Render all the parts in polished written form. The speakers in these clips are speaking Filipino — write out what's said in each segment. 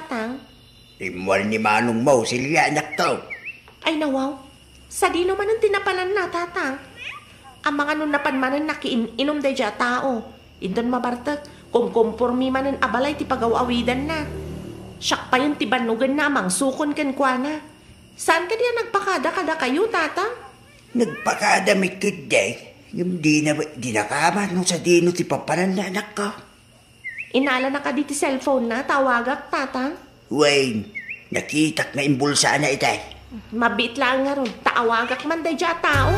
tatang. Imual ni Manong mo, silya anak to. Ay nawaw, sa di naman ang tinapanan na tatang. Ang mga nun napanmanan nakiinom day dya tao. Indon mabartag, kung kumpormi manan abalay ti pagawawidan na. Siyak pa yung tibanugan na amang sukon kan kwa na. Saan ka diya nagpakada-kada kayo, tatang? Nagpakadamit ko day. Yung di na kaman nung sa dino ti papanan na anak ko. Inala na ka di ti cellphone na, tawagak, tatang. Wayne, nakitak nga imbulsa na itay. Mabit lang nga ron, taawagak man day dya tao.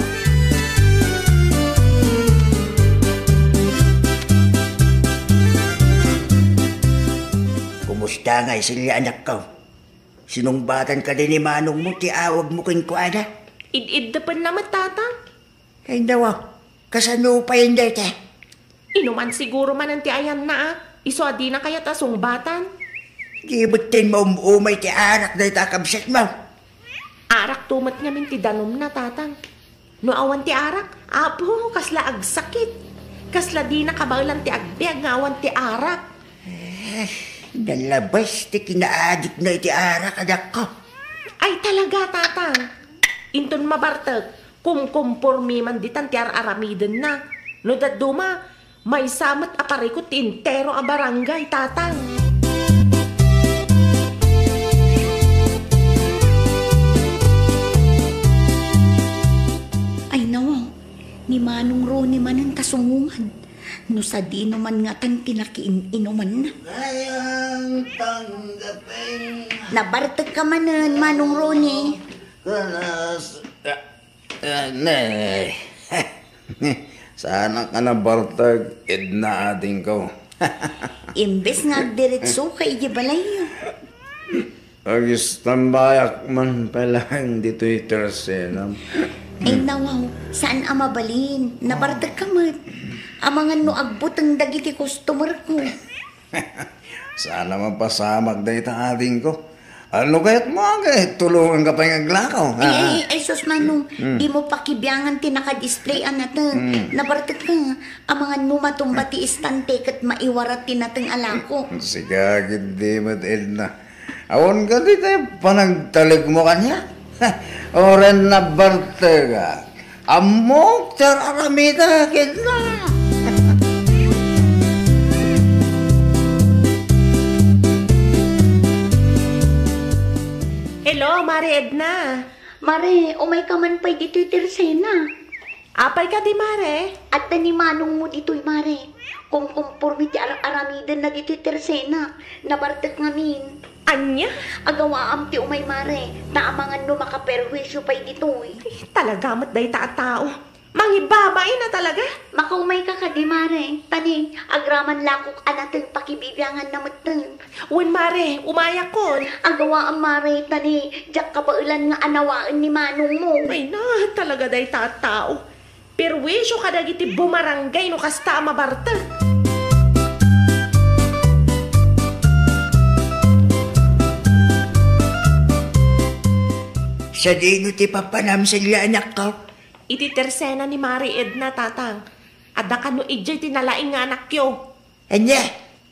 Kumusta nga silya anak ko? Sinumbatan ka din ni Manong mo, ti awag mo kong kuana? Id-id na pa naman, tatang. Ay nawa, kasano pa yun dito? Inuman siguro man ang ti ayan na Iso di na kaya tasong batan. Gibutin mo umay ti arak na itakabsat mo. Arak tumat nga min ti danom na, tatang. No awan ti arak, apo, kasla agsakit. Kasla di na kabaulan ti agbiag nga awan ti arak. Nalabas ti kinaadik na iti arak anak ko. Ay talaga, tatang. Inton mabartag, kumkumpormi man ditan ti aramiden na. No daduma, may samat aparikot ti intero a barangay, tatang. Ay nawaw, ni Manong Ronnie man ang kasungungan. No sa di naman nga tan tinakiin-inuman na. Ayang tanggapin. Nabartag ka manan, Manong Ronnie. Kanas. Nay. Sana ka na bartag, edna ating ko. Imbes nga diretso kay Ibalay. Pag-istambayak man pala dito'y tersenam. Ay nawaw, saan amabalin? Nabartag ka man. Amangan no agbot ang dagiti customer ko. Sana mapasamag dahi ta ating ko. Ano kaya't mga tulungan ka pa yung aglakaw? Ay, sus Manong, di mo pakibiyangan tinaka-displayan natin. Nabartag ka, amangan no matumba ti istante kat maiwarat tinatang alako. Sigagid di mat Edna. Awon ka di tayo panagtalig mo kanya. Oren na bartega. Amok tararamita kita. Hello, Mari Edna. Mare, umay ka man pa'y dito'y tersena. Apay ka di, Mare? At ni Manong mo dito'y Mare. Kung kumpurmi ti aramidan na dito'y tersena. Nabartag ngamin. Anya? Agawaam ti umay Mare. Naamangan no makaperwisyo pa'y dito'y. Talaga mat day tao. Mangibabay na talaga. Makaumay ka ka di Mare. Tani, agraman lakok anatang pakibibyangan na matang. Wen, Mare, umaya kon. Agawaam Mare, tani, jak kabailan nga anawaan ni Manong mo. Ay na, talaga day tao. Perwisyo ka dagiti bumarangay no kasta mabarta. Sa dino ti papanam sila anak ko. Iti tersena ni Mari Edna, tatang. Adda ka no ijay tinalaing nga anak yo. Anya?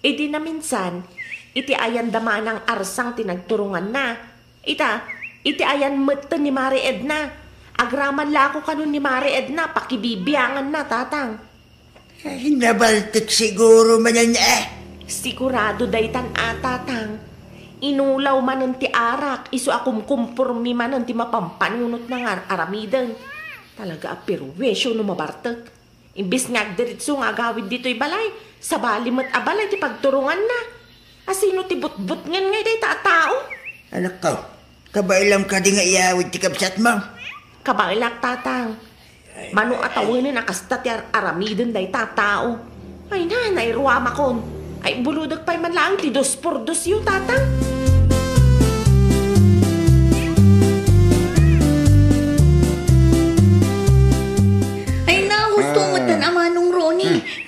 Iti na minsan, iti ayan dama ng arsang tinagturungan na. Iti ayan mata ni Mari Edna. Agraman lako kanon ni Mari Edna, pakibibiyangan na, tatang. Ay, nabaltik siguro man yan Sigurado daytan tatang. Inulaw man ng ti arak, iso akum kumpurmi man ng ti mapampanunot ng aramidan. Talaga apirwesyo no mabartag. Imbis nga diritso nga gawid dito'y balay, sa balimat abalay ti pagturungan na. Asino ti butbut ngan ngay day tao? Anak ko, kabailam ka di nga iawid ti kapsat mo. Kabailak, tatang. Mano atawanin akasta ti aramidan day tao. Ay na, nairuama kon. Ay buludag pa'y man lang ti 2x2 yu, tatang.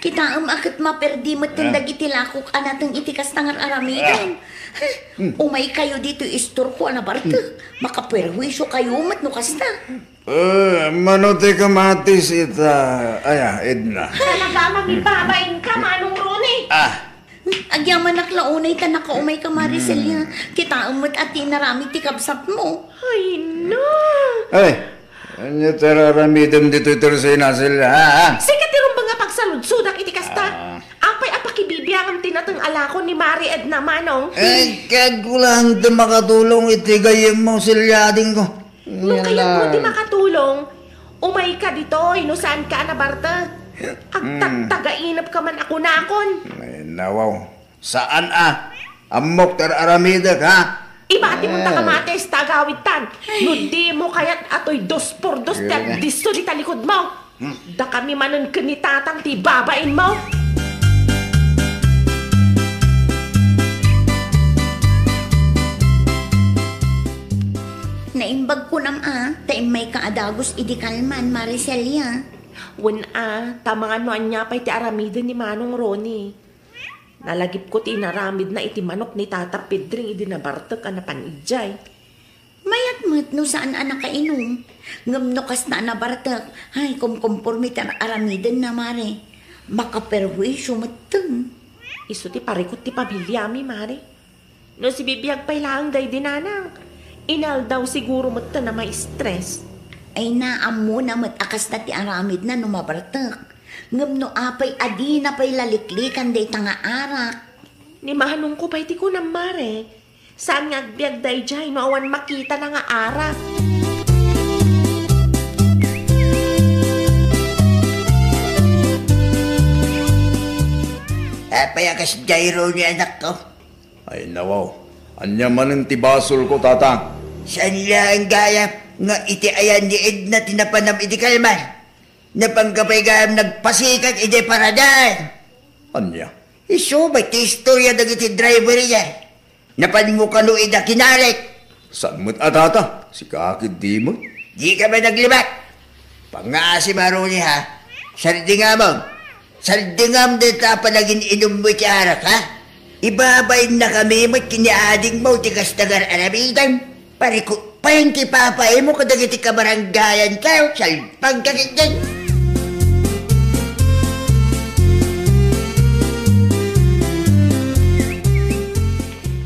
Kita akit maperdi matan dagiti lakok anatang itikas tangar aramidan. Umay kayo dito istor ko anabarta. Makaperwisyo kayo mat no kasta. Manote ka matis ita, Edna. Talaga magibabain ka, Manong Ronnie. Agyaman naklaunay ta nakaumay ka Maricel ya. Kita umot at tinarami ti kabsat mo. Ay, no. Ay, ano tararamidam dito Teresina sila, ha? Sikat irong mga pagsaludsudak iti kasta. Apay apakibibiyang tinatang alakon ni Mari Edna Manong. Ay, kagulang di makatulong itigayim mo silyading ko. Nung kayat mo di makatulong, umay ka dito, inusaan ka na Barta. Agtag-tagainap ka man ako nakon. Ay, nawaw. Saan Amok Aramida ka? Ibati mong takamates, tagawitan. No di mo kayat ato'y 2x2 tag disto di talikod mo. Da kami manan kanitatang ti babain mo. Naimbag ko nam taim may kaadagos idikalman Maricel ya. Tamang ano anya pa'y ti aramida ni Manong Ronnie. Nalagip ko ti inaramid na iti manok ni Tata Pedring idinabartek anapan ijay. Mayat mo't no saan anak kainom. Ngam no kas na nabartak. Ay, kumkumpormit ang aramidan na mare. Makaperwisyo mateng. Iso ti parikot ti pamilya mi, Mari. No si bibiyag pa'y lang day dinanang. Inal daw siguro mata na may stress. Ay naam mo na matakas na ti aramid na numabartak. Ngam no apay adi na pa'y laliklikan day tanga arak. Ni mahanong ko pa'y ti ko ng Mare. Saan nga agbyag day jay no awan makita na nga arak. Payakas gyro niya anak ko. Ay, nawaw. Anya man ang tibasol ko, tatang. Saan lang gaya nga iti ayan ni Edna tinapanam iti kalman. Napanggapay gayam nagpasikat iti paradan. Anya? Iso ba ti istorya dag iti driver niya? Napan mo kano ida kinalik. Saan mo't tata? Si kakid di mo? Di ka ba naglibat? Pangasi maro niya ha. Sardingam. Sardingam din pa naging inom mo ti arak ha. Ibabayin na kami mo't kiniading mo ti kastagar aramidan. Pariko pa yung ti papae mo kadag iti kabaranggayan ka. Salpang kakigyan.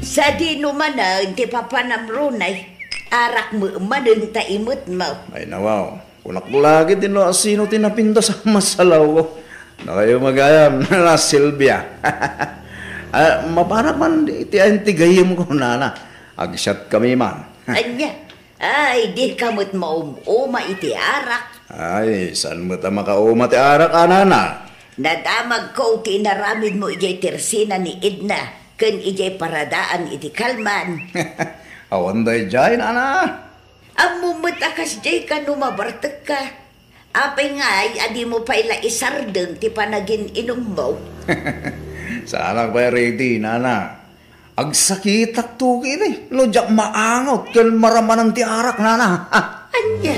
Sa di naman ti papanamrunay. Arak mo manin ta imot mo. Ay, nawaw. Kunak lagi din no asino tinapinta sa masalaw ko. Na kayo magayam na Silvia. Mapanak man iti antigayim ko nana. Agsyat kami man. Anya, ay di kamot maumuma iti arak. Ay, saan mo ta makauma ti arak anana? Nadamag ko tinaramid mo ijay tersina ni Edna. Ken ijay paradaan iti kalman. Awan day jay nana. Amumatakas jay ka numabartek ka. Apay nga'y adi mo pa ila isardeng ti panagin inom mo. Saan pa ready nana? Agsakitak tuki ni. Lojak maangot ken maramanan ti arak nana. Anya?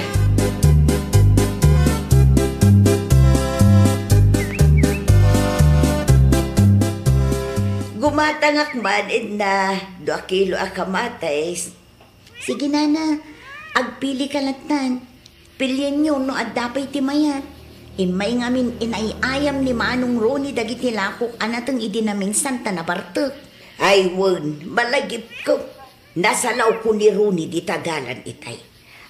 Gumatangak man na 2 kilo akamates. Sige nana, agpili ka latan. Pilyan nyo no at dapay timayat. Imay ngamin inayayam ni Manong Ronnie dagiti lakok anatang idinaming santa na bartek. Ay won, malagip ko. Nasalaw ko ni Ronnie di tagalan itay.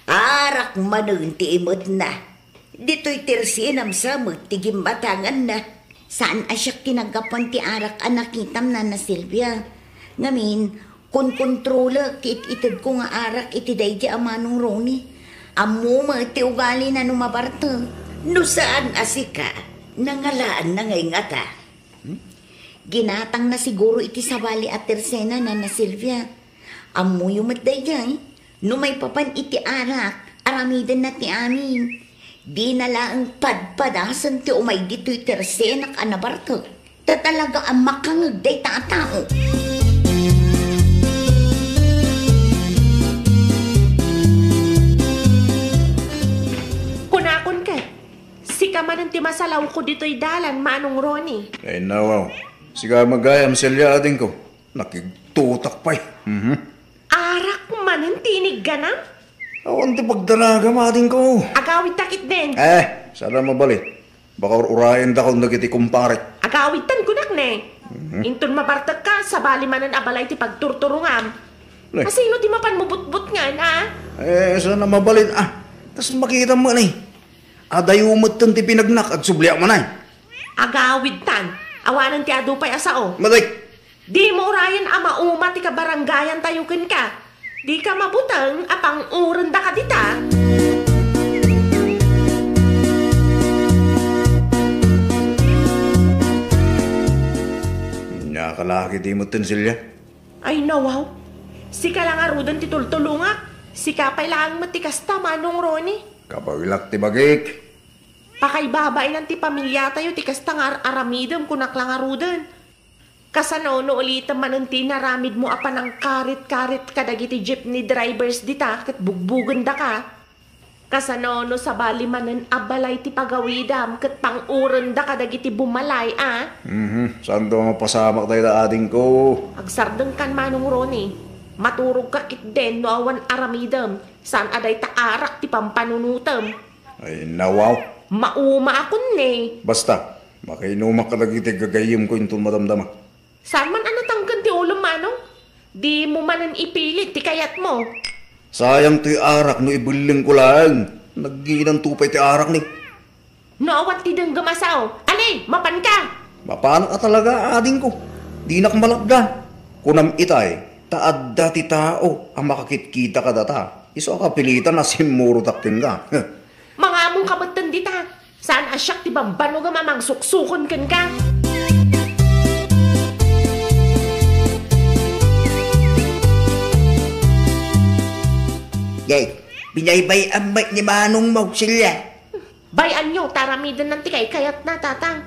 Arak manun ti imot na. Dito'y tersinam sa magtigim batangan na. Saan asyak kinagapan ti arak anakitam na Silvia. Ngamin, kun kontrola kit itid ko nga arak iti daydi Manong Ronnie. Amo ti ugali na numabarta. No saan asika, nangalaan na ngay ngata. Ginatang na siguro iti sabali at tersena na Silvia. Amo yung matdayay. No may papan iti arak, aramidan na ti amin. Di na lang padpadasan ti umay dito'y tersenak anabarta. Tatalaga ang makangagday tatao. Kunakon ka. Sika man ang timasalaw ko dito'y dalan, Manong Ronnie. Ay, nawaw. Siga magayam silya ading ko. Nakigtutak pa eh. Arak man ang tinig ganang. Awan ti pagdalaga mading ko. Agawid takit din. Sana mabali. Baka urahin da kung nagiti kumparet. Agawitan kunak ne. Inton mabartag ka, sa bali manan abalay ti pagturturungam. Lay. Asino ti mapan mubut-but nga na? Sana mabalin tas makita mo na adayumot ti pinagnak at subliak mo na. Agawid tan, awanan ti adupay asao. Maday, Di mo urayan ama uma ti kabarangayan tayukin ka. Di ka mabutang apang uranda ka dita. nakalaki di mo Silya. Ay nawaw, si ka lang arudan ti tultulunga. Si kapay lang matikasta manong Roni. Kapawilak ti bagik. Pakaibabain ang ti pamilya tayo ti kasta nga aramidem kunak lang arudan. Kasanono ulit man ti naramid mo apa ng karit-karit kadagiti jeepney drivers dita kat bugbugan da ka. Kasanono sa bali manen abalay ti pagawidam kat panguran da kadagiti bumalay Saan to mapasamak tayo na ading ko? Agsardeng kan manong Roni. Maturog ka kit den no awan aramidam. Saan aday taarak ti pampanunutam. Ay nawaw. Mauma akon ne. Basta, makainumak ka nagiti gagayim ko yung madamdama. Saan man anatanggan ti ulo manong? Di mo manan ipilit ti kayat mo. Sayang ti arak no ibuling ko lang. Nagginang tupay ti arak ni. Naawat ti dang gamasaw. Alay, mapan ka. Mapano ka talaga ading ko? Di nakmalapda. Kunam itay, taad dati tao ang makakitkita ka data. Iso ka pilitan na simuro takting ka. Mga among kabatan dita. Saan asyak ti bambano nga mamang suksukon kan ka? Yay, binaybay ang mic ni Manong mo, Silya. Bayan nyo, taramidan ng tikay kayat na tatang.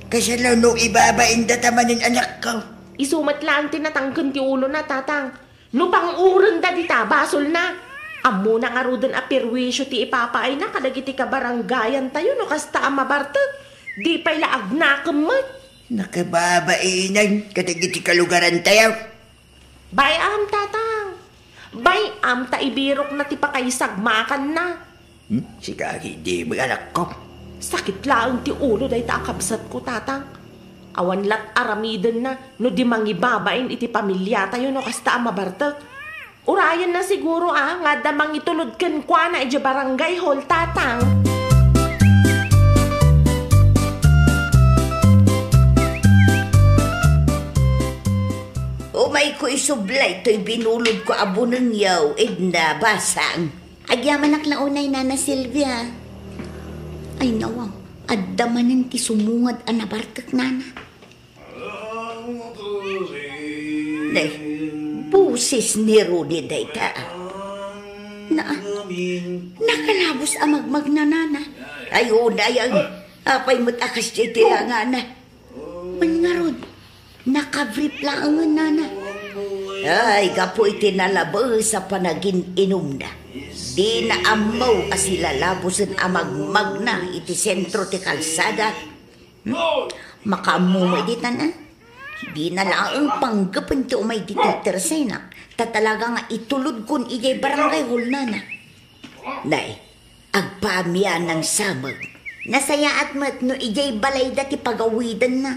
Kasi no ibabain dataman ng anak ko. Isumat lang tinatanggan ti ulo na tatang. No pang uran da dita, basol na. Amo na nga rudan a perwisyo ti ipapaay na kadagiti kabarangayan tayo no kasta mabartag. Di pa'y laag na kamat. Nakababainan, katagiti kalugaran tayo. Bayam tatang. Bayam ta ibirok na ti pakaisagmakan na. Si Kaki, di mo anak ko. Sakit lang ti ulo day ta akabsat ko tatang. Awan lat aramidan na no di mangibabain iti pamilya tayo no kasta mabartag. Urayan na siguro nga damang itulod ken kwa na iti barangay hall tatang. Umay ko isublay to'y binulod ko abunan yaw, Edna, basang. Agyaman unay Nana Silvia. Ay nawaw, addamanin ti sumungad anabartak nana. Day, busis ni Rudy dayta. Nakalabos amagmag na nana. Ayun, ayang, apay mo't akas di tilangan na. Mangarod, nakabrip lang ang nana. Ay, kapo itinalabas sa panagin inom na. Di na amaw asila labusan amagmag na iti sentro ti kalsada. Makamumay di na. Di na lang ang panggapan ti umay di tersena. Tatalaga nga itulod kun ijay barangay hall na. Nay, agpamiyan ng samag. Nasayaat mo't no ijay balay dati pagawidan na.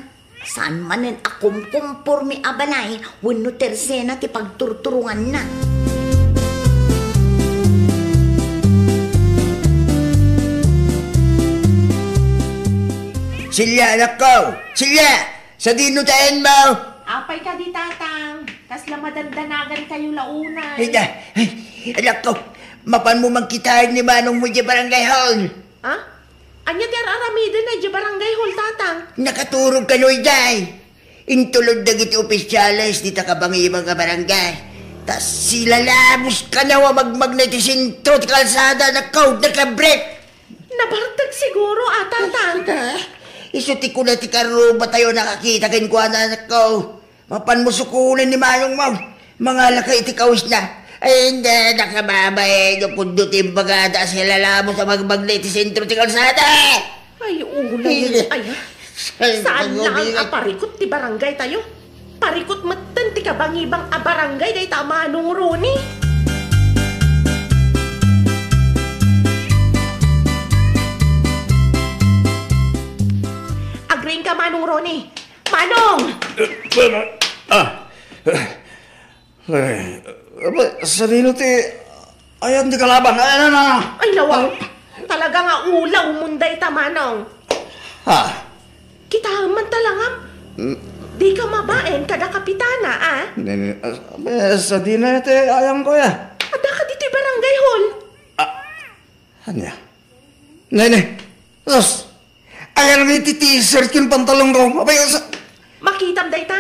Saan manen akum kumpormi abalay wenno tersena ti pagturturungan na. Silya, anak ko! Silya! Sa dinutayan mo! Apay ka di tatang. Tas lamadandanagan kayo launay. Ay, anak ko! Mapan mo magkitaan ni Manong mo di barangay hall. Ha? Anya ti aramidan na di barangay hall tatang. Nakaturog ka noy day. Intulod na giti opisyalis di takabangi mga barangay. Tas sila labos ka na magmag na ti sintro ti kalsada na code nakabrek. Nabartag siguro tatang. Isuti ko na ti karuba tayo nakakita kin kwa na anak ko. Mapan mo sukulan ni Manong mo. Mga lakay iti kawis na. Ay hindi, nakababay. Nupundutin bagada sila labos sa magmag na ti sintro ti kalsada. Ay, ulay. Ay, saan lang ang parikot ti barangay tayo? Parikot matan ti kabangibang a barangay day tama nung Roni. Agring ka Manong Roni. Manong! Sa dino ti, ayan di kalaban, ayan na. Ay, nawaw. Talaga nga ulaw munday tamanong. Ha? Kita man talangam. Di ka mabaen kada kapitana, ah? Nene, sa dino ti, ayan ko ya. Ada ka dito'y barangay hall. Anya? Nene, sos, ayan may t-shirt yung pantalong ko. Abay, Makitam day ta?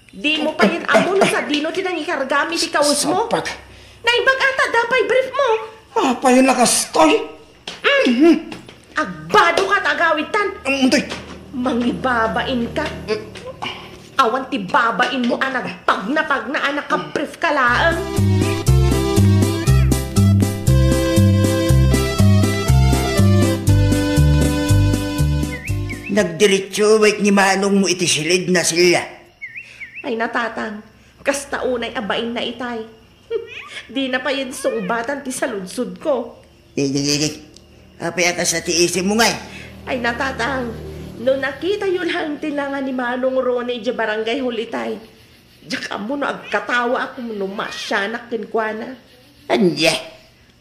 Di mo pa yun amo no sa dino tinangikargami di kaus mo. Sapat. Naibag ata dapay brief mo. Pa yung lakastoy. Agbado ka tagawitan. Untoy. Mangibabain ka. Awan ti babain mo anag pag na anak ka brief ka laang. Nagdiretso wait ni Manong mo iti silid na sila. Ay natatang, kasta unay abain na itay. Di na pa yun sungbatan ti saludsud ko. Apay ka sa tiisin mo nga. Ay natatang, no nakita yun lang tilangan ni Manong Ronnie di barangay hulitay. Diyak mo no agkatawa ako no masyanak kinkwana. Anya?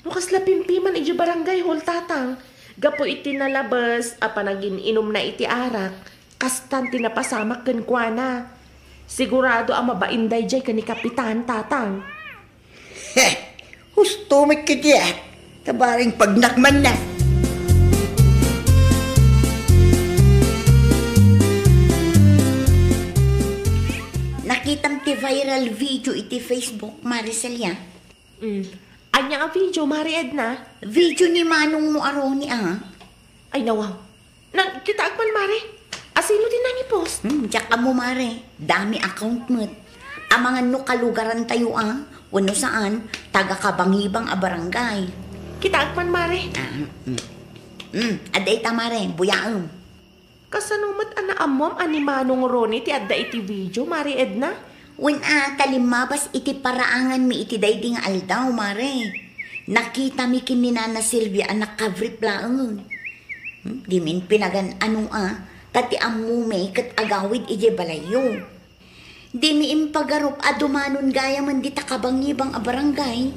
Lukas lapimpiman iti barangay hol tatang. Gapo iti nalabas, apanagin inom na iti arak, kastan tinapasamak kinkwana. Sigurado ang mabainday jay ka ni Kapitan tatang. Heh, husto may kitiyak. Kabaring pagnakman na. Nakitam ti viral video iti Facebook, Maricelia. Anya nga video, Mari Edna? Video ni Manong mo aroni, ah. Ay nawaw. Kita akman, Mari. Asino din na ni post? Tsaka mo, Mare. Dami account mo. Ang mga no kalugaran tayo, ah. Wano saan, taga-kabangibang a barangay. Kita akman, Mari. Aday ta, Mare. Buyaam. Kasanumat ana amom ani Manong Ronnie ti adda iti video, Mari Edna? Wen talimabas iti paraangan mi iti dayding aldaw, Mare. Nakita mi kin ni Nana Silvia anak kavrip laang. Di min pinagan ano tati amume kat agawid ije balayo. Di mi impagarup adumanon gaya man di takabangibang a barangay.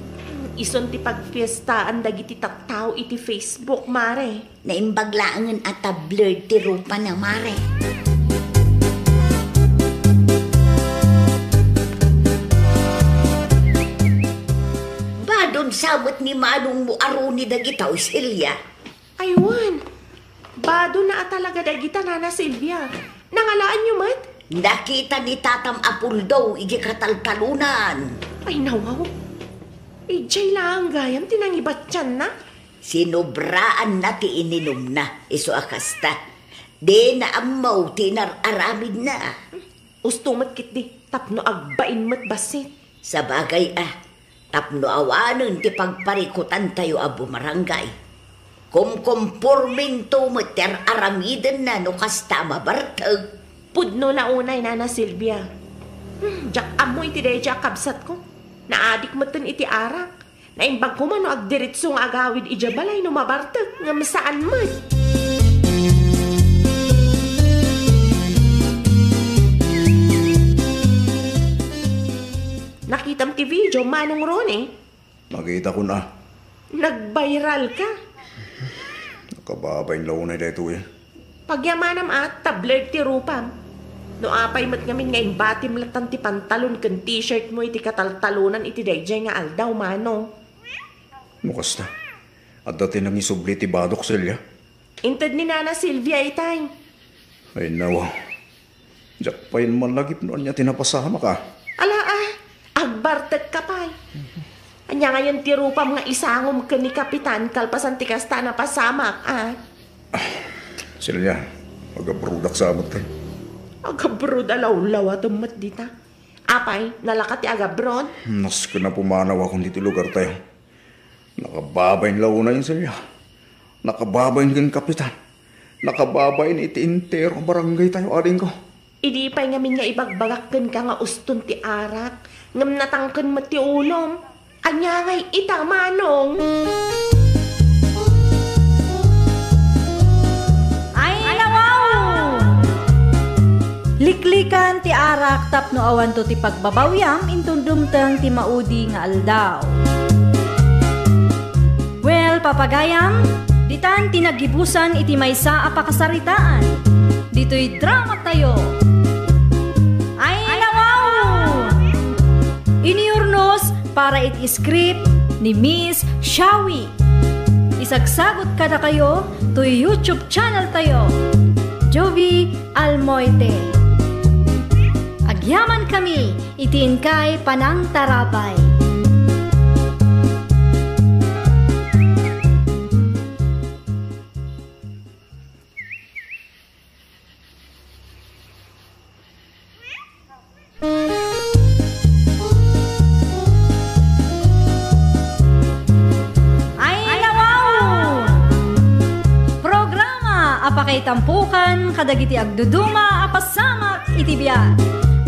Ison ti pagfiestaan dagiti tattaw iti Facebook, Mare. Naimbaglaangan at blurred ti rupa na, Mare. Badon sabot ni Manong mo aruni dagitaw, Silya. Aywan. Bado na talaga dagita, Nana Silvia. Nangalaan nyo mat? Nakita ni Tatam Apul daw, iji kataltalunan. Ay nawaw. Ijay lang gayam tinangibat tiyan na. Sinubraan na ti ininom na, iso akasta. Di na amaw tinararamid na. Ustumat kit di, tapno agbain mat basit. Sa bagay tapno awanon ti pagparikutan tayo a bumarangay. Kumkumpurmin to mater aramidan na no kasta mabartag. Pudno na unay, Nana Silvia. Jak amoy ti deja kabsat ko. Naadik mo tin iti arak. Naimbag ko man no agdiritsong agawid ijabalay no mabartag nga masaan man. Nakitam ti video, Manong Ronnie. Nakita ko na. Nag-viral ka. Nakababay yung launay dito eh. Pagyamanam tablet ti rupam. No apay mat ngamin nga imbatim latan ti pantalon kan t-shirt mo iti kataltalunan iti dayjay nga aldaw, Manong. Nukas na. At dati nang isubli ti badok silya. Inted ni Nana Silvia itay. Ay nawa. Diyak pa yun malagip noon niya tinapasama ka. Ala agbartag ka pa'y. Anya ngayon ti rupam nga isangom ka ni Kapitan kalpasan ti kasta na pasamak, Silya, mag-abrudak sa amot tayo. Agabrod alaw-law at umat dita. Apay, nalakat ti agabrod? Nas ko na pumanaw akong dito lugar tayo. Nakababayin launa yun silya. Nakababayin yung kapitan. Nakababayin iti intero barangay tayo aling ko. Idi pa'y ngamin nga ibagbagakken ka nga uston ti arak. Ngam natangken mo ti ulom. Anya ngay ita, Manong. Liklikan ti arak naragsak tapno awan to ti pagbabawyam intundumteng ti maudi nga aldaw. Well, papagayam, ditan tinagibusan iti maysa a pakasaritaan. Dito'y drama tayo. Ay nawaw! Iniurnos para iti script ni Miss Shawi. Isagsagot ka na kayo to YouTube channel tayo, Jovi Almoite. Agyaman kami, itiin kay Panang Tarabay. Apakay tampukan, kadagiti agduduma, apasamak itibiyat.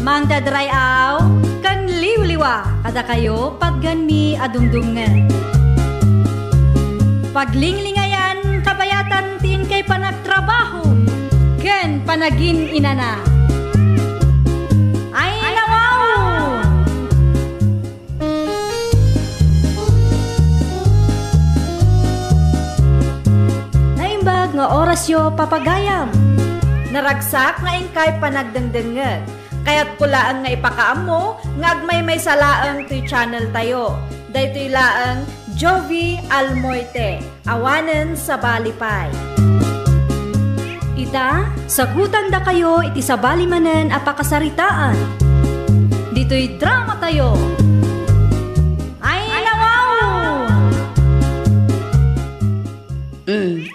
Mangdadray aw, kan liwliwa, kada kayo pagganmi adumdumngan. Paglinglingayan, kabayatan tin kay panagtrabaho, ken panagin inana. Ay nawaw! Nga oras yo papagayam. Naragsak nga ingkay panagdengdenget. Kaya't kulaan nga ipakaam mo, nga agmay salaang to'y channel tayo. Daytoy laang Jovi Almoite, awanen sa balipay. Ita, sagutan da kayo iti sa balimanen a pakasaritaan. Dito'y drama tayo.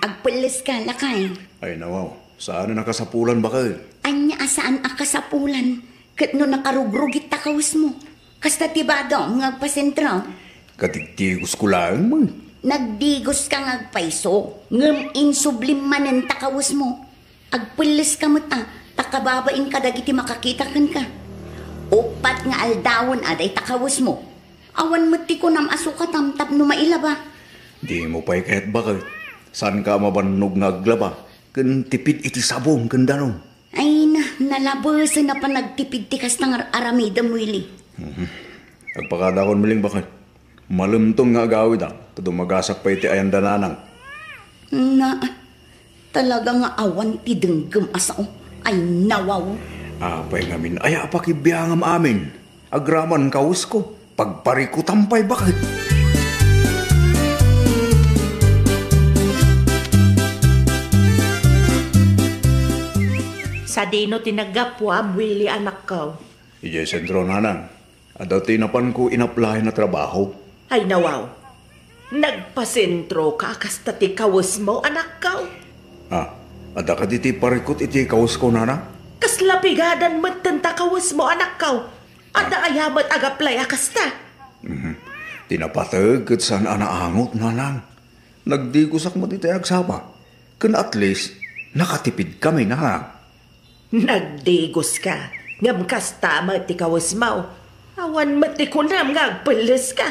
Agpulis ka, lakay. Ay nawaw, saan na nakasapulan ba kayo? Anya asaan akasapulan? Kat no nakarugrugit takawas mo. Kasta tibado, ngagpasentro. Katigtigos ko lang man. Nagdigos ka ngagpaiso. Ngam insublim manen takawas mo. Agpulis ka mo takababain ka dagiti makakita kan ka. Upat nga aldawon aday takawas mo. Awan mo ti ko nam asuka tamtap no mailaba. Di mo pa'y kahit bakit. Saan ka mabanog ngaglaba? Kan tipid iti sabong kandanon. Ay nalabasan na pa nagtipid tikas ng aramida mo ili. Agpakadakon maling bakit. Malumtong nga agawid kadumagasak pa iti ayan dananang. Na, talaga nga awan ti denggem asao. Ay nawaw. Apay ngamin, ay apakibiyangam amin. Agraman kaus ko. Pagparikutampay bakit. Sa dino tinagapwa, Willie anak ko. Ije sentro nanang. Adaw tinapan ko inaplahin na trabaho. Ay nawaw, nagpasentro ka kasta ti kawas mo anak ko. Ada ka diti parikot iti kawas ko nanang? Kaslapigadan matanta kawas mo anak ko. Ada ayamat agaplay akasta. Tinapatag kat saan anaangot nanang. Nagdigusak mo diti agsama. Kan at least, nakatipid kami nanang. Nagdigos ka. Ngam kasta mati kawas mo. Awan mati ko nam ngagpalas ka.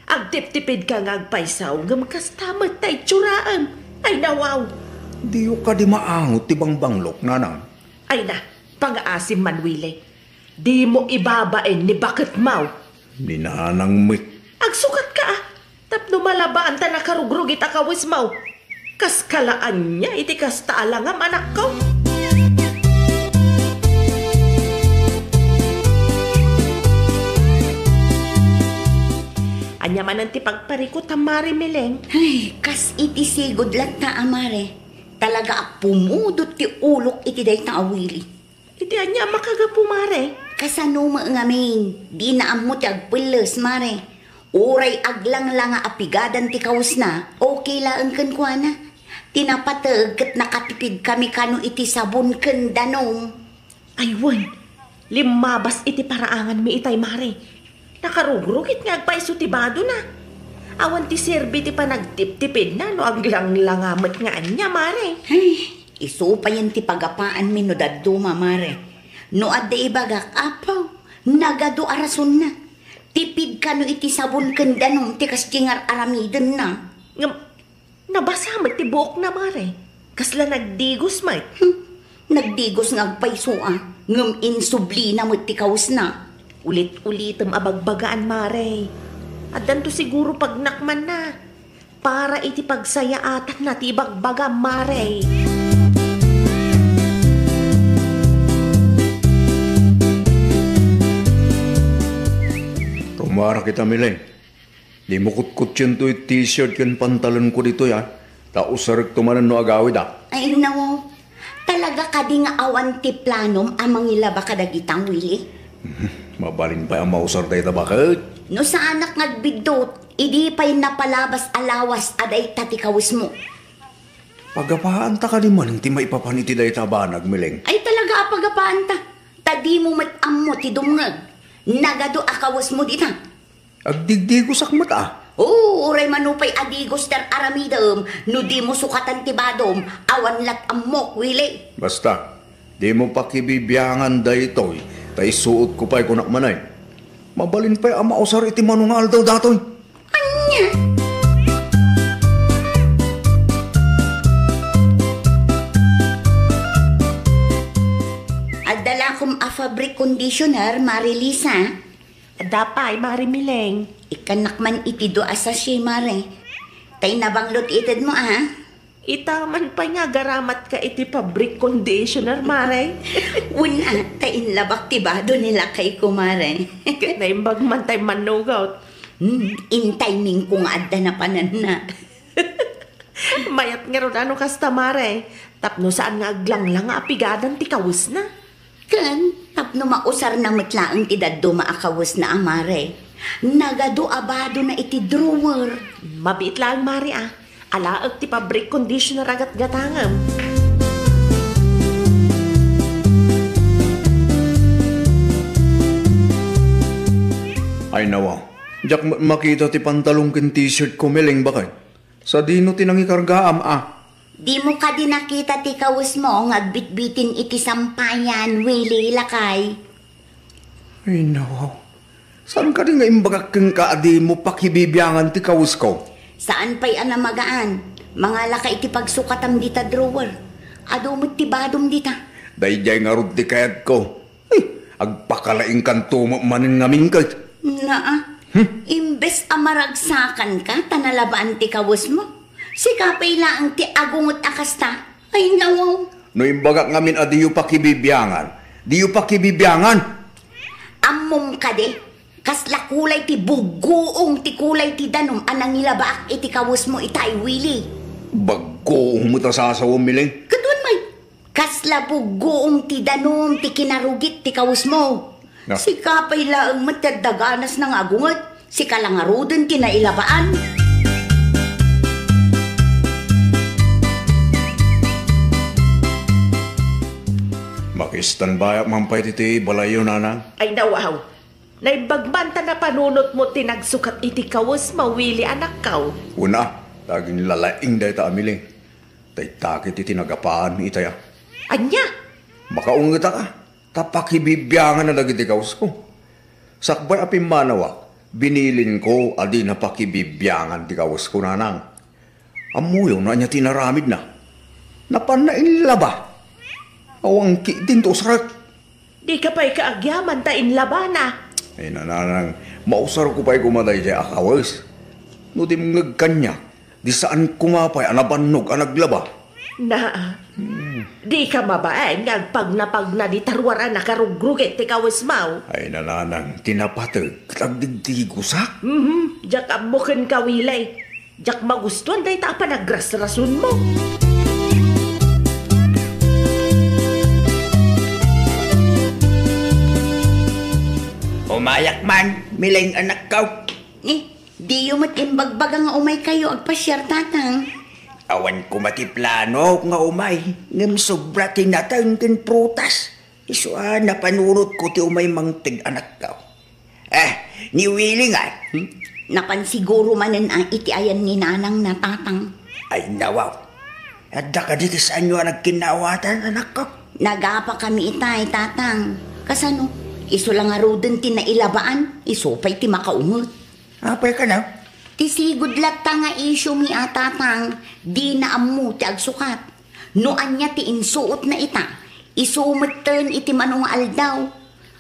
Agtip-tipid ka ngagpaisaw. Ngam kasta matay tsuraan. Ay nawaw. Di ka di maangot ti bangbanglok nanang. Ay na, pang-aasim man Willie. Di mo ibabain ni bakit mau. Ni nanang mik. Agsukat ka Tapno malabaan ta nakarugrugit akawis mau. Kaskalaan niya iti kasta alangam anak ko. Anya man ang ti pagparikot amare meleng. Ay, kas iti sigod lat na amare. Talaga pumudot ti ulok iti day ta awili. Iti anya makagapumare. Kasano ngamin, di na amot agpulos mare. Uray aglang lang nga apigadan ti kaus na, okay lang kan kwa na. Tinapatag kat nakatipid kami kano iti sabon kan danong. Aywan, limabas iti paraangan mi itay mare. Nakarugrugit nga agpaisutibado na. Awan ti serbi ti panagtip-tipid na no aglang langamat nga anya mare. Ay, iso pa yan ti pagapaan mi no daduma mare. No adda ibagak apaw, nagado arason na. Tipid ka no iti sabon kan danong ti kastingar aramiden na. Nabasamat ti buok na mare. Kasla nagdigos may. Nagdigos nga agpaiso ah. ngem insubli na mo ti kawas na. Ulit-ulitem abagbagaan, Mare. At danto siguro pagnakman na. Para iti pagsaya atak na ti bagbaga, Mare. Rumara kita, Mileng. Di mo kutkut yun to t-shirt yun pantalon ko dito yan. Tausarag tumanan no agawid Ay nawo, talaga ka di nga awan ti planom amang ilaba kadagitang Willie. Mabalin pa ang mausar tayo bakit? No sa anak ngagbidot, idi pa'y napalabas alawas aday tatikawis mo. Pagapaan ta ka di man, ti maipapaniti dahi tabanag, Mileng. Ay talaga apagapaan ta. Tadi mo matammo ti dumngag. Nagado akawas mo dita. Agdigdigo sakmat Oo, uray manupay adigos ter aramidam. No di mo sukatan ti badom, awan lat ammok, Willie. Basta, di mo pakibibiyangan dahi ito'y, tay suot ko pa'y kunak manay. Mabalin pa'y ang mausar iti manungal daw datoy. Anya? Adala kong a fabric conditioner, Marilisa. Dapay, Mare Mileng. Ikanak man iti do asa siya, Mare. Tay nabanglot itid mo, Itaman pa nga garamat ka iti fabric conditioner, Mare. Una, tay inlabak ti bado nila kay kumare. Naimbag man tayo manugaw. In timing ko nga adda na panan na. Mayat nga ron ano kasta, Mare. Tapno saan nga aglang-lang apigadan ti kawis na. Kan, tapno mausar na matlaang ti daddo maakawis na amare. Nagado abado na iti drawer. Mabit lang, Mare, Alaag ti fabric conditioner agat gatangam. Ay nawa, jak makita ti pantalong ken t-shirt ko, Mileng bakay. Sa dino tinangikargaam Di mo ka din nakita ti kawis mo ngagbitbitin iti sampayan, Willie lakay. Ay nawa, saan ka rin nga imbagak keng kaadi mo pakibibiyangan ti kawis ko? Saan pa'y anamagaan? Mga lakay iti pagsukatam dita drawer. Adomot ti badom dita. Dayjay nga rod ti kayat ko. Agpakalaing kanto manin ngamin ka. Imbes amaragsakan ka, tanalabaan ti kawis mo. Si kapay laang ti agungot akasta. Ay nawaw. No imbagak ngamin diyo pakibibiyangan. Diyo pakibibiyangan. Ammom ka de. Kasla kulay ti bugoong ti kulay ti danom anang nilabaak iti kawis mo itay, Willie. Bagoong mo ta sasawa, Mileng. Kadun may. Kasla bugoong ti danom ti kinarugit ti kawis mo. No. Si kapay laang matadaganas ng agungot. Si kalangaruden ti nailabaan. Makistan bayak mampay titi balayo nanang. Ay nawaw. Naibagbanta na panunot mo tinagsukat iti kawis mawili anak kaw. Una, laging lalaing dahi ta Mileng. Tay takit iti nagapaan itaya. Anya? Makaungita ka. Tapakibibiyangan na dagiti kawis ko. Sakbay apim manawak. Binilin ko adi na pakibibiyangan ti kawis ko nanang. Amuyo na niya tinaramid na. Napanain laba. Awang kitin to sarat. Di ka pa'y kaagyaman ta inlabana. Ay nananang, mausar ko pa'y kumaday siya akawis. No di mong kanya, di saan kumapay anabanog anaglaba. Di ka mabaen nga pag na di tarwara nakarugrugit ti kawis mau. Ay nananang, tinapatag, tagdigdigusak. Jak amukin ka wilay. Jak magustuhan dahi ta pa nagrasrasun mo. Umayak man, Mileng anak kaw. Di yung matimbagbaga nga umay kayo agpasyar tatang. Awan ko matiplano nga umay. Ngam sobra tinatang kin prutas. Iso napanurot ko ti umay mangtig anak kaw. Ni Willie nga. Napansiguro manen iti ayan ni nanang na tatang. Ay nawaw. Adda ka dito saan nyo nagkinawatan anak ko? Nagapa kami itay tatang. Kasano? Iso lang nga roden ti nailabaan. Iso pa'y ti makaungot. Apay ka na? Ti sigud latta nga isyo mi atatang. Di na amu ti agsukat. Noan niya ti insuot na ita. Isumatan iti manong aldaw.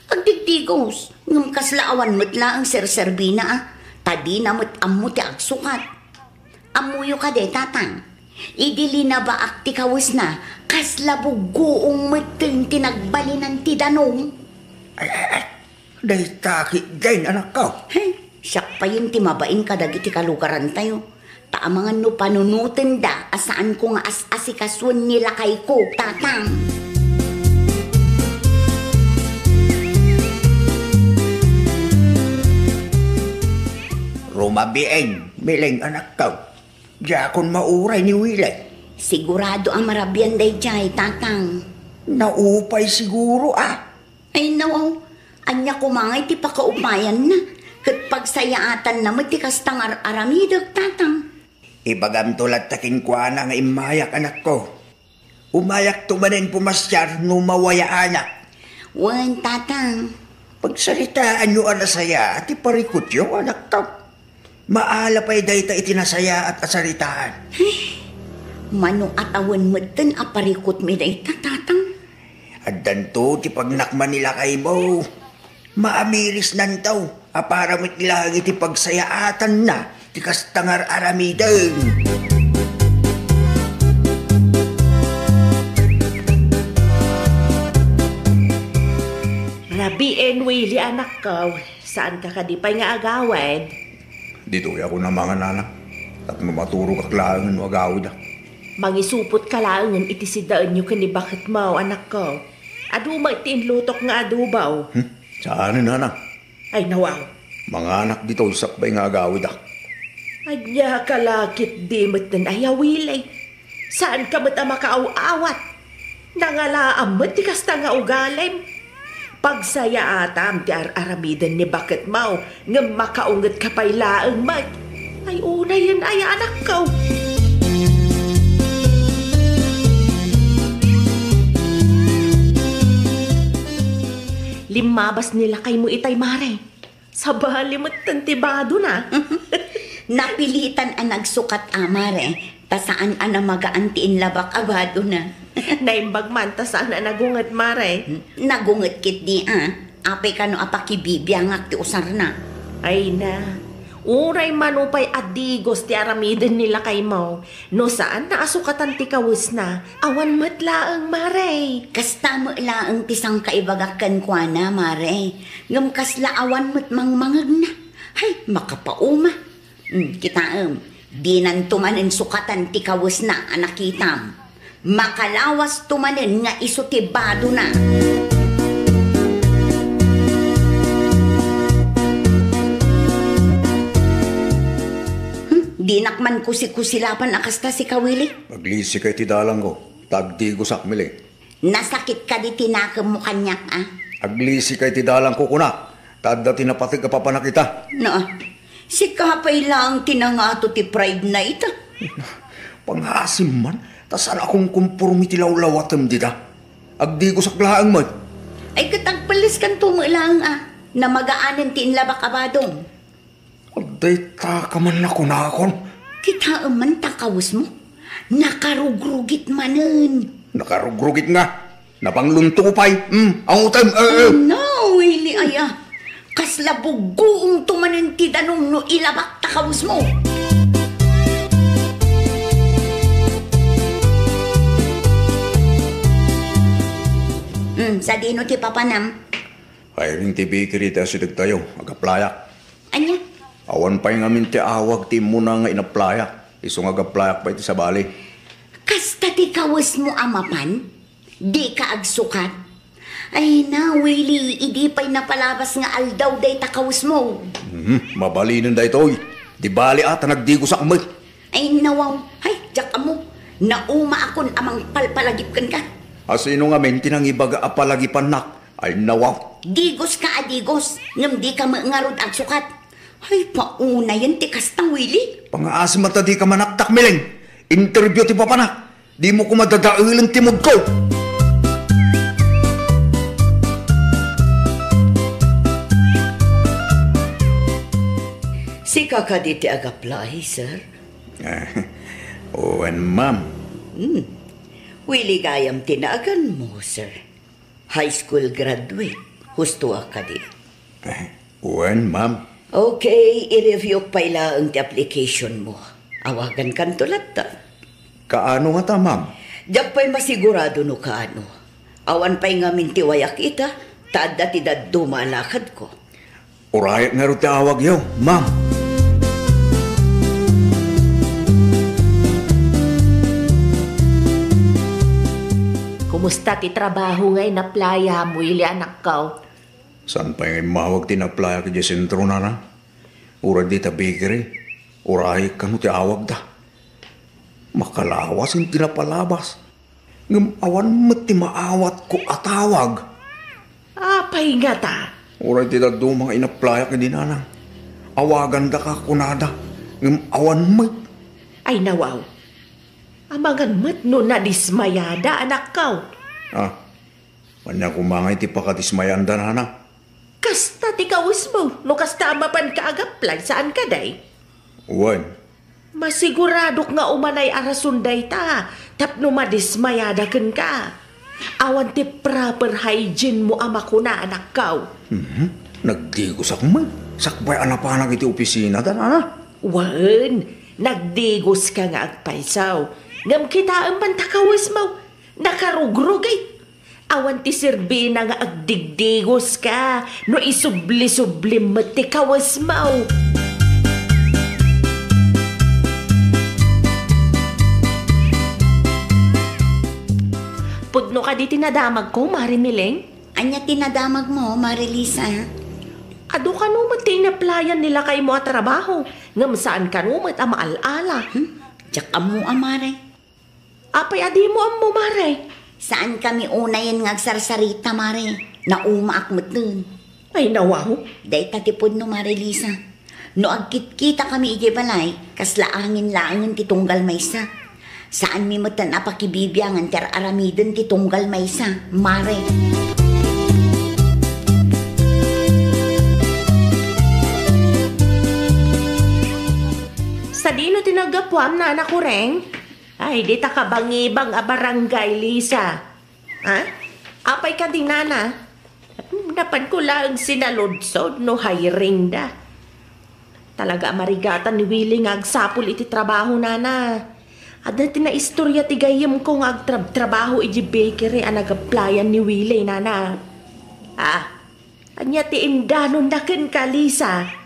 Agdigdigos, ngam kaslaawan matla ang serserbina tadi na ammo ti agsukat. Amuyo ka de, tatang. Idili na ba akti kawis na kaslabugoong mateng tinagbalinan ti danong? Day taki dyan, anak ko. Hey, siyak pa yun ti mabain kadag iti kalugaran tayo. Taamangan no panunutin da asaan ko nga as-asikaswan nila kay ko, tatang. Rumabieng, miling anak ko. Diya akong mauray ni Willie. Sigurado ang marabian day jay, tatang. Naupay siguro Ay nawaw, anya kumangay ti pakaupayan na. Kat pagsayaatan na ti kastang aramidag, tatang. Ibagam tulad takin kwa na nga imayak anak ko. Umayak tumanin pumasyar no mawaya anak. Wan, tatang. Pagsalitaan nyo saya at iparikot yung anak ko. Maala pa'y dayta itinasaya at asalitaan. Mano atawan matan aparikot mi dayta, tatang. At danto ti pagnakman nila kay mo. Maamiris nantaw. Aparamit nila ang iti pagsayaatan na. Ti kastangar aramidan. Rabi and Willie, anak ko. Saan ka kadipay nga agawad? Dito ako na mga nanak. At mamaturo kaklangan mo agawid. Mangisupot ka langan iti sidaan nyo kani bakit mo, anak ko. Aduma iti inlutok nga adubaw. Saan nanak? Ay nawaw. Mga anak dito isakbay nga agawid. Anya kalakit di matan ayaw Willie. Saan ka mata makaaw-awat? Nangalaam ti kasta nga ugalim. Pagsaya atam ti aramidan ni bakit mau nga makaungat ka pa'y laang mag. Ay una yan ay anak ko. Limabas nila kay mo itay mare. Sa bali mo't tantibado na. Napilitan ang nagsukat amare. Tasaan ang magaan labak agado na. Naimbag man ta saan na nagungat mare. Nagungat kit di Apay ka no apakibibiyangak ti usar na. Ay na. Uray manupay adigos ti aramidin nila kay mo. No saan na asukatan ti kawis na. Awan matlaang mare. Kasta mo ilaang tisang kaibagakan kwa na mare. Ngam kasla awan mo't mangmangag na. Hay makapauma. Kitaam. Di nan tumanin sukatan ti kawis na anakitam. Makalawas tumanin nga isutibado na. Di nakman kusilapan akasta si Kawili. Paglisi kay ti dalang ko. Tagdi ko sakmili. Nasakit ka di tinakam mo kanyak Aglisi kay ti dalang ko kunak. Tadda tinapatig ka papanakita. No, si kapay lang tinangato ti pride na ita. Pangasim man. Tasan akong kumpurmi ti lawlawatam dita. Agdi ko saklaang man. Ay katagpalis kan tumulang na magaanan ti inlabak abadong. Agday taka man na kunakon. Kita man takawis mo. Nakarugrugit manen. Nakarugrugit nga. Napangluntukupay. Ang utam. No, Willie aya. Kaslabugoong tumanin ti danong no ilabak takawis mo. Sa dino ti papanam. Ay ring ti bikiri ti asidag tayo. Agaplayak. Anya? Awan pa yung amin ti awag ti muna nga inaplayak. Isong agaplayak pa iti sa bali. Kasta ti kawas mo amapan? Di ka agsukat? Ay na, Willie, idi pa'y napalabas nga aldaw day takawis mo. Mabalinan da ito. Di bali ata nagdigo sa kamay. Ay nawaw, hay, jak mo. Nauma akon amang palpalagip kan ka. Asino nga men tinang ibaga apalagipan nak. Ay nawaw. Digos ka adigos, ngam di ka maangarod agsukat. Ay, pauna yan ti kastang Willie. Pangaasim at di ka manaktak miling. Interview ti papanak. Di mo ko madadailan timod ko. Si kakadi ti agaplay, sir. Oh, and ma'am. Willie gayam tinagan mo, sir. High school graduate. Husto ka di. Wen, ma'am. Okay, i-review pa ang application mo. Awagan kan tulat ta. Kaano nga ta, ma'am? Diyak pa'y masigurado no kaano. Awan pa'y nga mintiwayak ita, taada ti daddo malakad ko. Urayat nga rin awag yaw, ma'am. Kumusta ti trabaho ngay na playa mo, ili anak ka? Saan pa yung mawag tinaplaya ka di sentro na na? Ura di ta bakery. Urayat ka no ti awag da. Makalawas yung tinapalabas. Ngam awan mo't ti maawat ko atawag. Apay nga ta. Ura di ta do mga inaplaya ka di nanang. Awagan da ka kunada. Ngam awan mo't. Ay nawaw. Amangan mat no na dismayada anak ka. Manya kumangay ti pakatismayan da nana. Kasta ti kawis mo. No kasta amapan ka agaplay. Saan ka day? Uwan. Masiguradok nga umanay arasunday ta. Tapno madismayada ken ka. Awan ti proper hygiene mo ama ko na anak ka. Nagdigos ako man. Sakbay anapanag iti opisina da nana. Wan, nagdigos ka nga agpaysaw. Ngam kita ang pantakawis mo. Nakarugrugay. Awan ti sirbi na nga agdigdigos ka. No isubli-subli mo ti kawas mo. Pudno ka di tinadamag ko, Mari Mileng? Anya tinadamag mo, Marilisa? Ado ka numat tinaplayan nila kay mo at trabaho. Ngam saan ka numat ang maalala? Diyak mo, Amare. Apay adi mo ang mo, Mare. Saan kami unayin ngagsarsarita, Mare? Naumaak mo dun. Ay nawaw. Day tatipod no, Marilisa. No agkit-kita kami ijibalay, kaslaangin-laangin titunggal maysa. Saan mi matan apakibibiyangan ter aramiden titunggal maysa, Mare. Sa dino tinagapuam na anak ko reng? Ay, di ta ka bangibang a barangay, Lisa. Ha? Apay ka din, nana. Napan ko lang sinaludsod no hiring da. Talaga marigatan ni Willie nga agsapol iti trabaho, nana. At na tinaistorya ti gayam ko nga agtrabaho iti bakery ang nag-applyan ni Willie, nana. Anya ti indanon na ken ka, Lisa.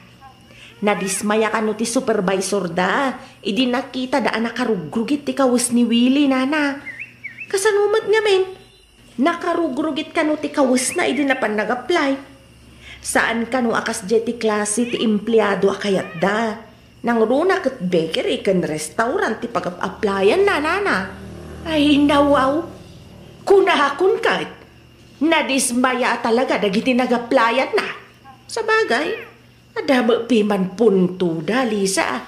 Nadismaya ka no ti supervisor da. Idi nakita da nakarugrugit ti kawas ni Willie, nana. Kasanumat nga men. Nakarugrugit ka no ti kawas na idi na pan nag-apply. Saan ka no akas jeti klase ti empleyado akayat da. Nang runa kat bakery kan restaurant ti pag-applyan na, nana. Ay nawaw. Kunahakun ka. Nadismaya talaga dagiti nag-applyan na. Sa bagay. Adama piman punto da, Lisa.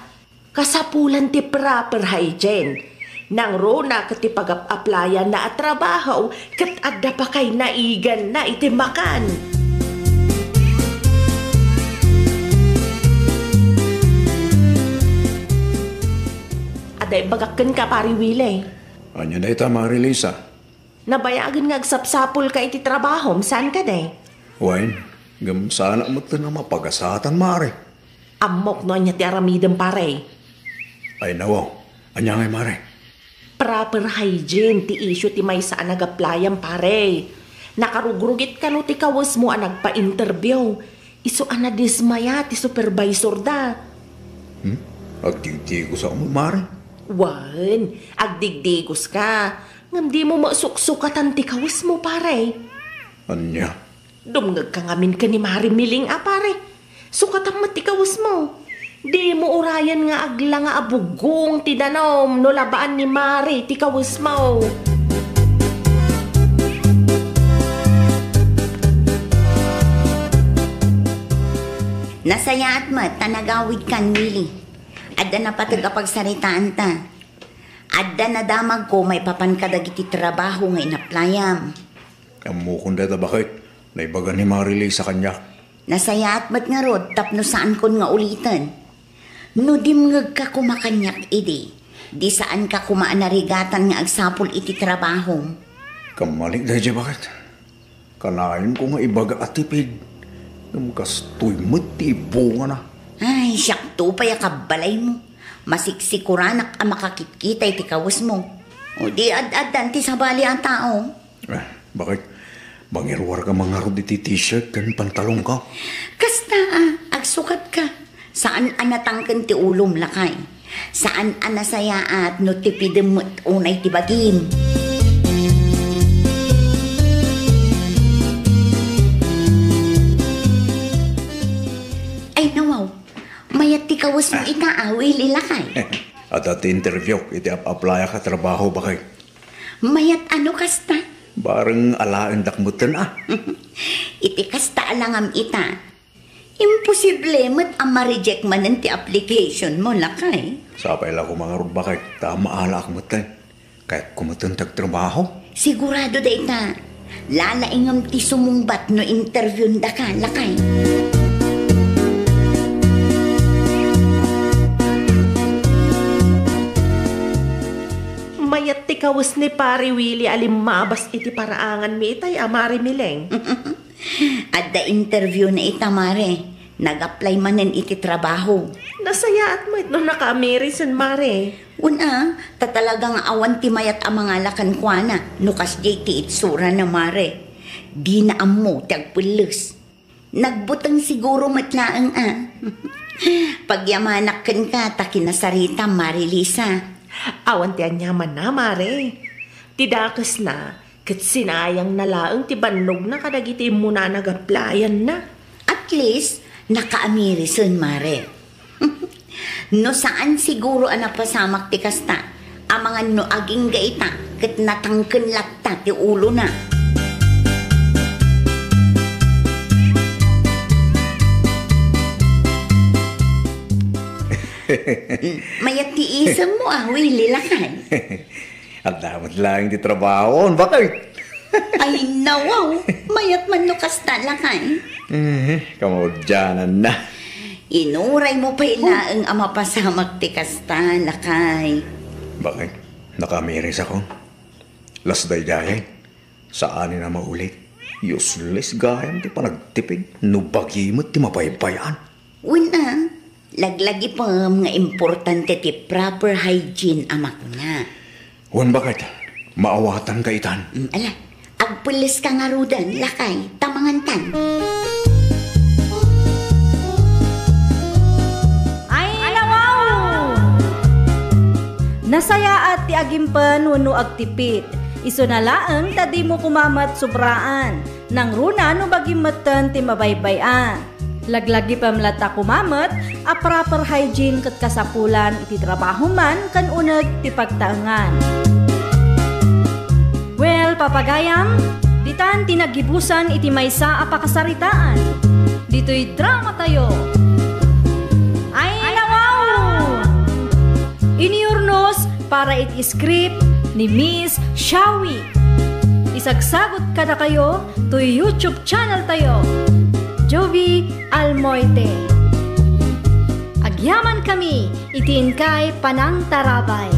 Kasapulan ti proper hygiene. Nang rona kat ti pag-applyan na at trabaho, kat adda pa kay naigan na iti makan. Aday bagakken ka, Pari Willie. Anya na ita, Marilisa. Nabayagan nga agsapsapol ka iti trabaho, saan ka day? Wine. Gam sana mo ito na mapagasatan, Mare. Amok no anya ti aramidem, pare. Ay nawaw. Anya ngay, Mare. Proper hygiene ti issue ti may saan nag-applyan, pare. Nakarugrugit ka no ti kawas mo ang nagpa-interview. Iso ana dismaya ti supervisor da. Agtigti ko sa mo, Mare. Wan, agdigdigos ka. Ngam di mo masuksukatan ti kawas mo, pare. Anya? Dumngag ka ngamin ka ni Mari Miling, pare. Sukatang matikawas mo. Di mo urayan nga agla nga abugong ti danom no labaan ni Mari tikawas mo. Nasayaat mo, tanagawid kan, Willie. Adda na patagapagsaritaan ta. Adda na damag ko may papan kadagiti trabaho nga inaplayam. Kamu kung data bakit? Naibaga ni Marilisa sa kanya. Nasayaat mat nga rod, tapno saan kon nga ulitan. No dimngag ka kumakanyak idi, Di saan ka kumaan narigatan nga agsapol iti trabaho. Kamalik dahil bakit? Kanain ko nga ibaga at tipid. Kastoy mo ti bunga na. Ay, siyak to pa yakabalay mo. Masiksikuran ang makakikita iti kawas mo. O di ad-adan ti sabali ang tao. Bakit? Bangirwar ka mga rod iti t-shirt kan pantalong ka? Kasta agsukat ka. Saan anatangkan ti ulom lakay? Saan anasaya at no tipidem unay ti bagim? Ay nawaw, mayat ti kawas mo itaawi lilakay. At interview, iti apply ka trabaho bakit? Mayat ano kasta? Barang alaan dakmutan Iti kasta alangam ita. Imposible mo't ang ma-reject man ti application mo, lakay. Sapay lang ko mga rod bakit? Tama ala akmutan. Kahit kumutan tagtrabaho. Sigurado da ita. Lalaingam ti sumungbat no interview da ka, lakay. Mayat ti kawas ni Pari Willie alimabas iti paraangan mi itay amari mileng. At da interview na ita, mare. Nag-apply manen iti trabaho. Nasaya at mo no naka-Amerisan, mare. Una, tatalagang awan ti mayat ang mga lakan kwa na. Nukas jay ti itsura na, mare. Di na amo ti agpulos. Nagbutang siguro matlaang Pagyamanak ka, takinasarita, Mari Lisa. Awan ti anyaman na, mare. Tidakas na. Kat sinayang nalaang ti bannog na kadagiti muna nag-applyan na. At least, naka-Amerisan, mare. No saan siguro napasamak ti kasta, ang mga no aging gaita, kat natangken latta ti ulo na. Mayat ti isam mo Willie lakay. At dapat lang di trabaho. Bakit? Ay nawaw, mayat man no kasta lakay. Kamudyanan na. Inuray mo pa ilaang ang mapasamak ti kasta lakay. Bakit? Nakamiris ako. Las day gayay. Saan na maulit? Useless gayam ti panagtipid. Nubagimot ti mapaypayan. Una, laglagi pa nga importante ti proper hygiene amak nga. Wan bakit? Maawatan ka itan. Ala, agpulis ka nga rudan, lakay, tamangantan. Ay, nawaw! Nasaya at ti agimpan wano agtipid. Iso na laang tadi mo kumamat sobraan. Nang runa no bagimatan ti mabaybayan. Laglagi pamlata kumamat, a proper hygiene kat kasapulan iti trabaho man kan unag ti pagtaangan. Well, papagayam, ditan tinagibusan iti maysa a pakasaritaan. Dito'y drama tayo. Ay, nawaw! Iniurnos para iti script ni Miss Shawi. Isagsagot ka na kayo to YouTube channel tayo. Jovi Almoite. Agyaman kami, itin kay Panang Tarabay.